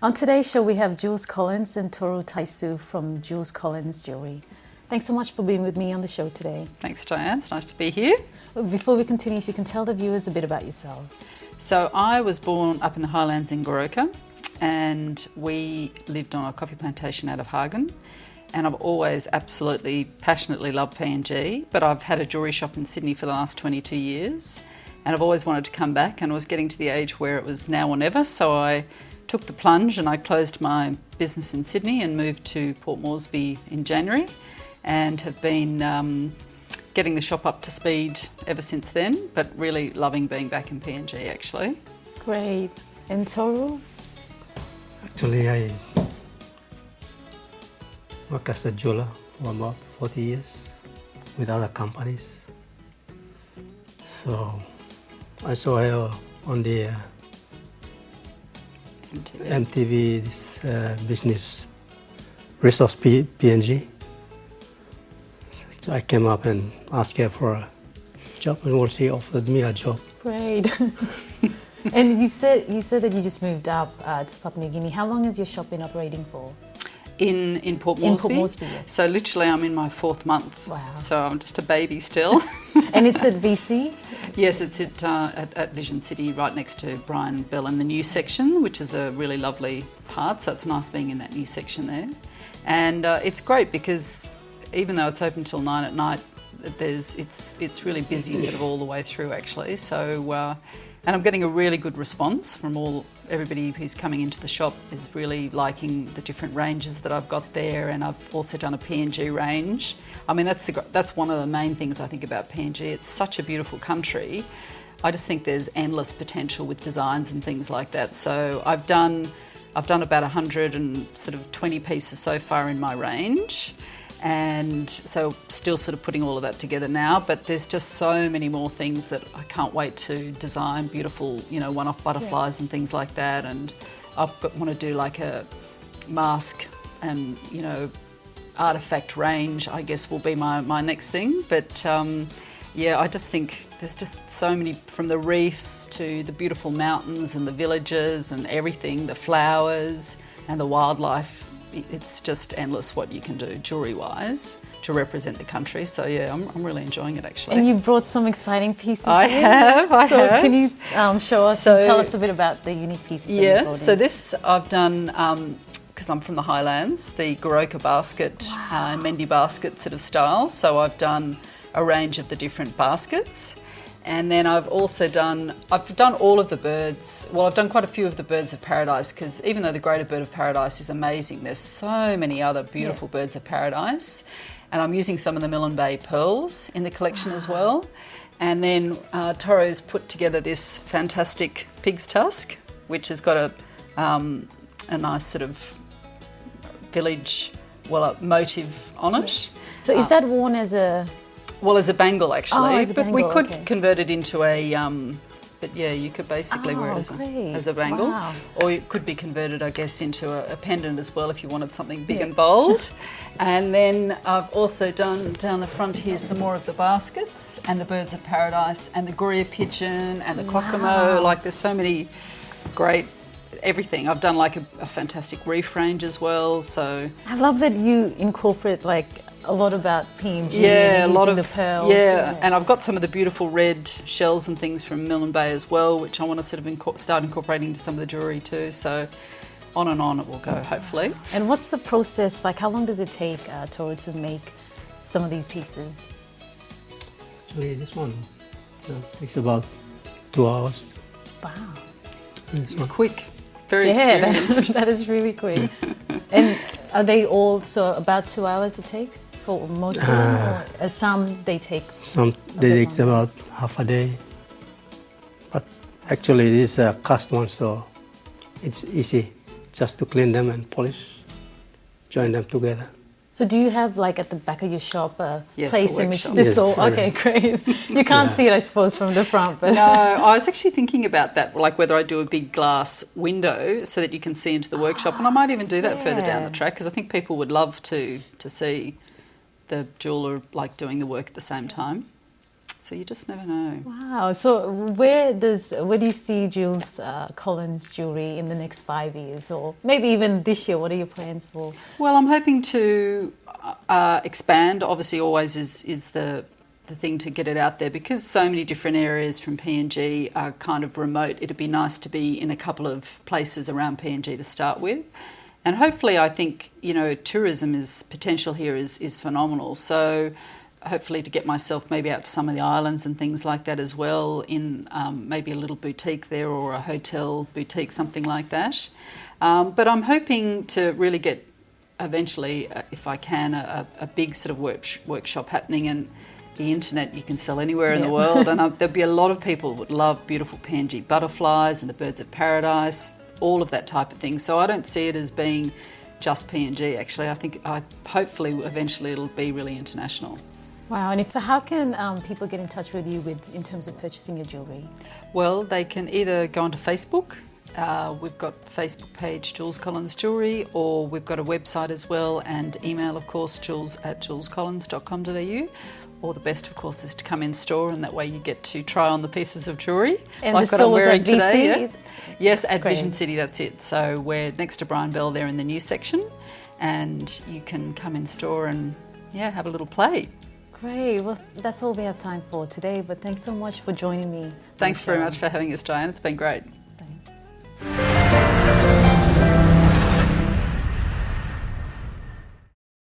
On today's show, we have Jules Collins and Toru Taisu from Jules Collins Jewelry. Thanks so much for being with me on the show today. Thanks, Diane. It's nice to be here. Before we continue, if you can tell the viewers a bit about yourselves. So I was born up in the highlands in Goroka, and we lived on a coffee plantation out of Hagen. And I've always absolutely, passionately loved PNG, but I've had a jewellery shop in Sydney for the last 22 years. And I've always wanted to come back, and I was getting to the age where it was now or never. So I took the plunge and I closed my business in Sydney and moved to Port Moresby in January, and have been getting the shop up to speed ever since then, but really loving being back in PNG actually. Great. And Toru? Actually, I work as a jeweler for about 40 years with other companies. So I saw her on the MTV this, business resource PNG. So I came up and asked her for a job, and she offered me a job. Great. And you said that you just moved up to Papua New Guinea. How long has your shop been operating for? In Port Moresby. In Port Moresby, yes. So literally I'm in my 4th month. Wow. So I'm just a baby still. And it's at VC? Yes, it's at Vision City, right next to Brian Bell in the new section, which is a really lovely part. So it's nice being in that new section there. And it's great because even though it's open till 9 at night, it's really busy sort of all the way through actually. So and I'm getting a really good response from everybody who's coming into the shop is really liking the different ranges that I've got there, and I've also done a PNG range. I mean, that's one of the main things I think about PNG. It's such a beautiful country. I just think there's endless potential with designs and things like that. So I've done about 120 pieces so far in my range. And so still sort of putting all of that together now, but there's just so many more things that I can't wait to design, beautiful, one-off butterflies and things like that. And I want to do like a mask and, artefact range, I guess will be my next thing. But I just think there's just so many, from the reefs to the beautiful mountains and the villages and everything, the flowers and the wildlife. It's just endless what you can do jewellery-wise to represent the country. So yeah, I'm really enjoying it actually. And you brought some exciting pieces. I have. So can you show us and tell us a bit about the unique pieces? Yeah. That So this I've done because I'm from the Highlands, the Goroka basket, Mendi basket sort of style. So I've done a range of the different baskets. And then I've done all of the birds. Well, I've done quite a few of the birds of paradise, because even though the greater bird of paradise is amazing, there's so many other beautiful birds of paradise. And I'm using some of the Milne Bay pearls in the collection as well. And then Toru's put together this fantastic pig's tusk, which has got a nice sort of village, motive on it. So is that worn as a... Well, as a bangle actually, as a bangle, we could okay. convert it into a, but yeah, you could basically wear it as a bangle. Wow. Or it could be converted, I guess, into a pendant as well if you wanted something big and bold. And then I've also done down the front here some more of the baskets and the birds of paradise and the Goria pigeon and the kokomo. Like there's so many great everything. I've done like a fantastic reef range as well. So I love that you incorporate like a lot about PNG. Yeah, and a lot using of the pearls. Yeah, and I've got some of the beautiful red shells and things from Milne Bay as well, which I want to sort of start incorporating into some of the jewellery too. So on and on it will go, hopefully. And what's the process like? How long does it take, Toru, to make some of these pieces? Actually, this one takes about 2 hours. Wow. It's quick, very experienced. that is really quick. And are they all, so about 2 hours it takes for most of them? Or some they take? Some they take about half a day. But actually this is a cast one, so it's easy just to clean them and polish, join them together. So do you have like at the back of your shop a Yes, place a in which workshop. this Yes, all, okay, great. You can't see it, I suppose, from the front, but... No, I was actually thinking about that, like whether I do a big glass window so that you can see into the workshop, and I might even do that further down the track, because I think people would love to see the jeweller like doing the work at the same time. So you just never know. Wow. So where do you see Jules Collins jewelry in the next 5 years, or maybe even this year? What are your plans for? Well, I'm hoping to expand. Obviously, always is the thing to get it out there, because so many different areas from PNG are kind of remote. It'd be nice to be in a couple of places around PNG to start with. And hopefully, I think, tourism potential here is phenomenal. So hopefully to get myself maybe out to some of the islands and things like that as well, in maybe a little boutique there, or a hotel boutique, something like that. But I'm hoping to really get eventually, if I can, a big sort of workshop happening. And the internet you can sell anywhere in the world, and there'll be a lot of people who would love beautiful PNG butterflies and the birds of paradise, all of that type of thing. So I don't see it as being just PNG, actually. I think hopefully eventually it'll be really international. Wow. And so how can people get in touch with you in terms of purchasing your jewellery? Well, they can either go onto Facebook. We've got Facebook page Jules Collins Jewellery, or we've got a website as well, and email, of course, jules@julescollins.com.au. Or the best, of course, is to come in store, and that way you get to try on the pieces of jewellery. And like the what I'm store was wearing at today. VC? Yeah. Yes, at Great. Vision City, that's it. So we're next to Brian Bell there in the news section, and you can come in store and have a little play. Great. Well, that's all we have time for today, but thanks so much for joining me. Thanks very much for having us, Diane. It's been great.